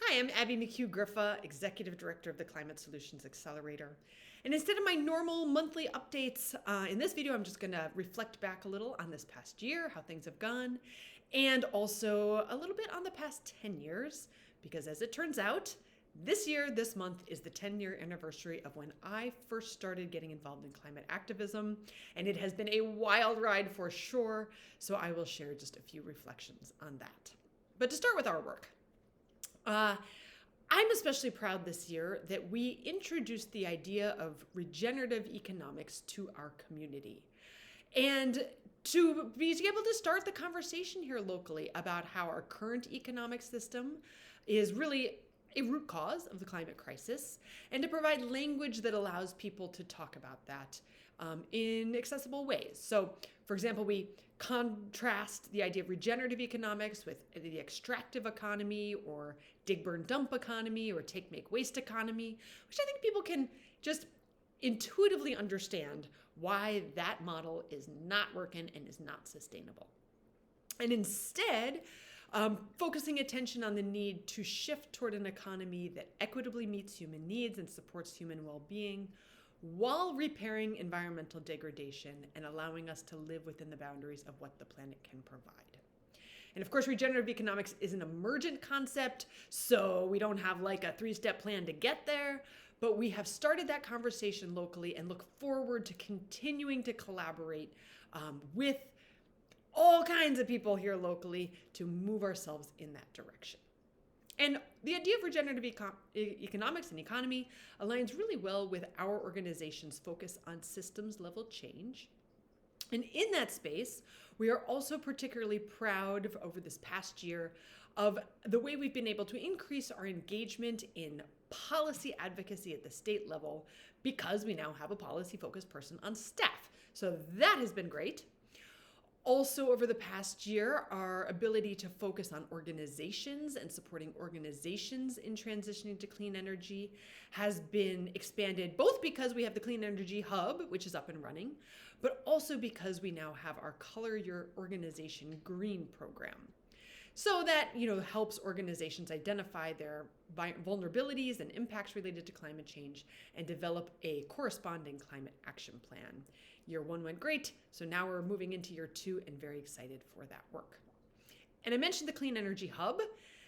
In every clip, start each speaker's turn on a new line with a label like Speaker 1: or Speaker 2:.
Speaker 1: Hi, I'm Abby McHugh-Griffa, Executive Director of the Climate Solutions Accelerator. And instead of my normal monthly updates, in this video, I'm just going to reflect back a little on this past year, how things have gone, and also a little bit on the past 10 years, because as it turns out, this year, this month, is the 10-year anniversary of when I first started getting involved in climate activism, and it has been a wild ride for sure, so I will share just a few reflections on that. But to start with our work, I'm especially proud this year that we introduced the idea of regenerative economics to our community. And to be able to start the conversation here locally about how our current economic system is really a root cause of the climate crisis, and to provide language that allows people to talk about that in accessible ways. So, for example, we contrast the idea of regenerative economics with the extractive economy, or dig, burn, dump economy, or take, make, waste economy, which I think people can just intuitively understand why that model is not working and is not sustainable. And instead, focusing attention on the need to shift toward an economy that equitably meets human needs and supports human well-being, while repairing environmental degradation and allowing us to live within the boundaries of what the planet can provide. And of course, regenerative economics is an emergent concept, so we don't have like a three-step plan to get there, but we have started that conversation locally and look forward to continuing to collaborate with all kinds of people here locally to move ourselves in that direction. And the idea of regenerative economics and economy aligns really well with our organization's focus on systems level change. And in that space, we are also particularly proud over this past year of the way we've been able to increase our engagement in policy advocacy at the state level, because we now have a policy-focused person on staff. So that has been great. Also, over the past year, our ability to focus on organizations and supporting organizations in transitioning to clean energy has been expanded, both because we have the Clean Energy Hub, which is up and running, but also because we now have our Color Your Organization Green program. So that, helps organizations identify their vulnerabilities and impacts related to climate change and develop a corresponding climate action plan. Year 1 went great, so now we're moving into year 2 and very excited for that work. And I mentioned the Clean Energy Hub.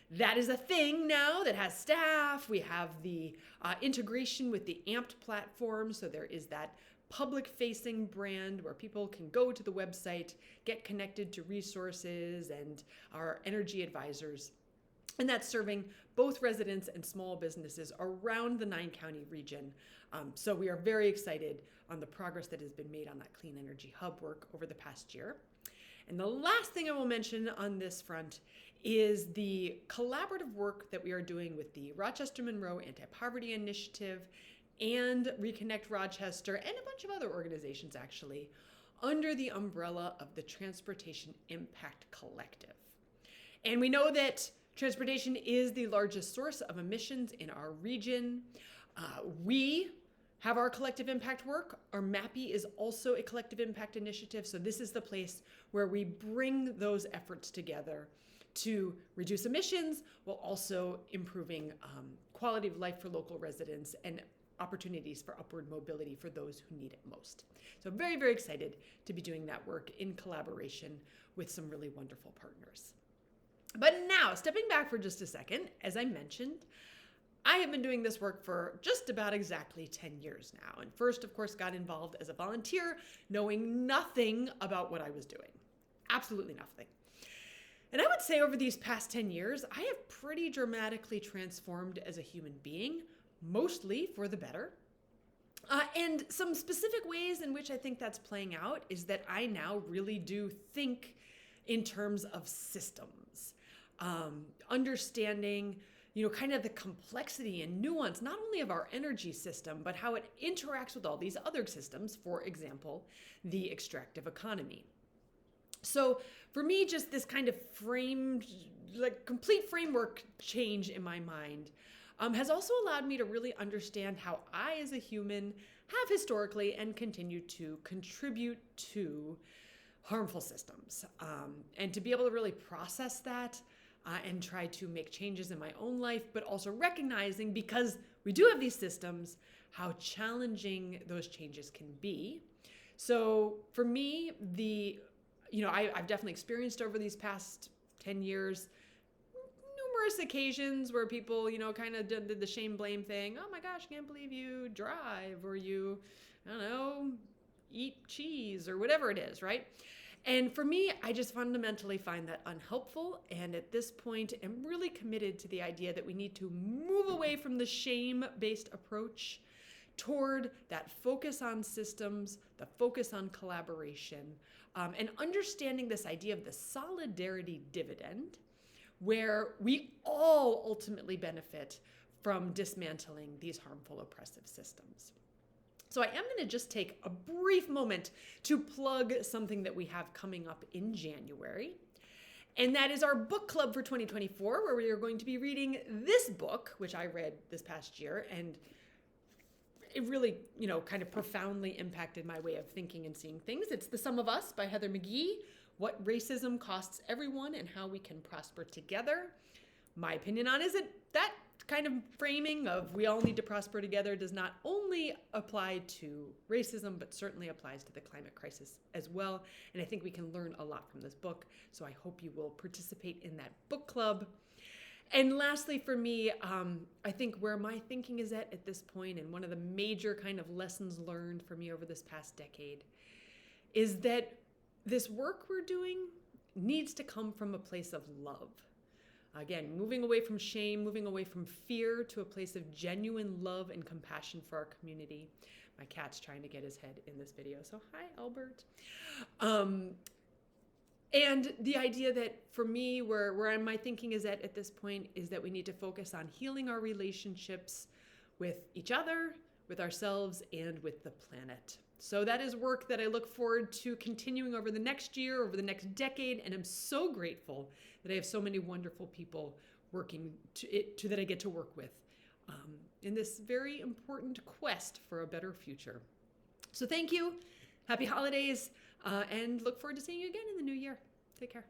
Speaker 1: That is a thing now that has staff. We have the integration with the AMPed platform, so there is that public-facing brand where people can go to the website, get connected to resources and our energy advisors. And that's serving both residents and small businesses around the 9-county region. So we are very excited on the progress that has been made on that Clean Energy Hub work over the past year. And the last thing I will mention on this front is the collaborative work that we are doing with the Rochester Monroe Anti-Poverty Initiative and Reconnect Rochester and a bunch of other organizations actually, under the umbrella of the Transportation Impact Collective. And we know that transportation is the largest source of emissions in our region. We have our collective impact work. Our MAPI is also a collective impact initiative. So this is the place where we bring those efforts together to reduce emissions while also improving quality of life for local residents and opportunities for upward mobility for those who need it most. So very, very excited to be doing that work in collaboration with some really wonderful partners. But now, stepping back for just a second, as I mentioned, I have been doing this work for just about exactly 10 years now. And first, of course, got involved as a volunteer, knowing nothing about what I was doing. Absolutely nothing. And I would say over these past 10 years, I have pretty dramatically transformed as a human being, mostly for the better. And some specific ways in which I think that's playing out is that I now really do think in terms of systems, understanding kind of the complexity and nuance, not only of our energy system, but how it interacts with all these other systems, for example, the extractive economy. So for me, just this kind of complete framework change in my mind has also allowed me to really understand how I, as a human, have historically and continue to contribute to harmful systems. And to be able to really process that and try to make changes in my own life, but also recognizing, because we do have these systems, how challenging those changes can be. So for me, I've definitely experienced over these past 10 years numerous occasions where people, kind of did the shame blame thing. Oh my gosh, can't believe you drive, or you, I don't know, eat cheese, or whatever it is, right? And for me, I just fundamentally find that unhelpful. And at this point, am really committed to the idea that we need to move away from the shame-based approach toward that focus on systems, the focus on collaboration, and understanding this idea of the solidarity dividend, where we all ultimately benefit from dismantling these harmful oppressive systems. So I am going to just take a brief moment to plug something that we have coming up in January. And that is our book club for 2024, where we are going to be reading this book, which I read this past year. And it really, kind of profoundly impacted my way of thinking and seeing things. It's The Sum of Us by Heather McGhee: What Racism Costs Everyone and How We Can Prosper Together. My opinion on is that kind of framing of we all need to prosper together does not only apply to racism, but certainly applies to the climate crisis as well. And I think we can learn a lot from this book. So I hope you will participate in that book club. And lastly, for me, I think where my thinking is at this point, and one of the major kind of lessons learned for me over this past decade, is that this work we're doing needs to come from a place of love. Again, moving away from shame, moving away from fear to a place of genuine love and compassion for our community. My cat's trying to get his head in this video, so hi, Albert. And the idea that for me, where my thinking is at this point, is that we need to focus on healing our relationships with each other, with ourselves, and with the planet. So that is work that I look forward to continuing over the next year, over the next decade, and I'm so grateful that I have so many wonderful people working that I get to work with in this very important quest for a better future. So thank you, happy holidays, and look forward to seeing you again in the new year. Take care.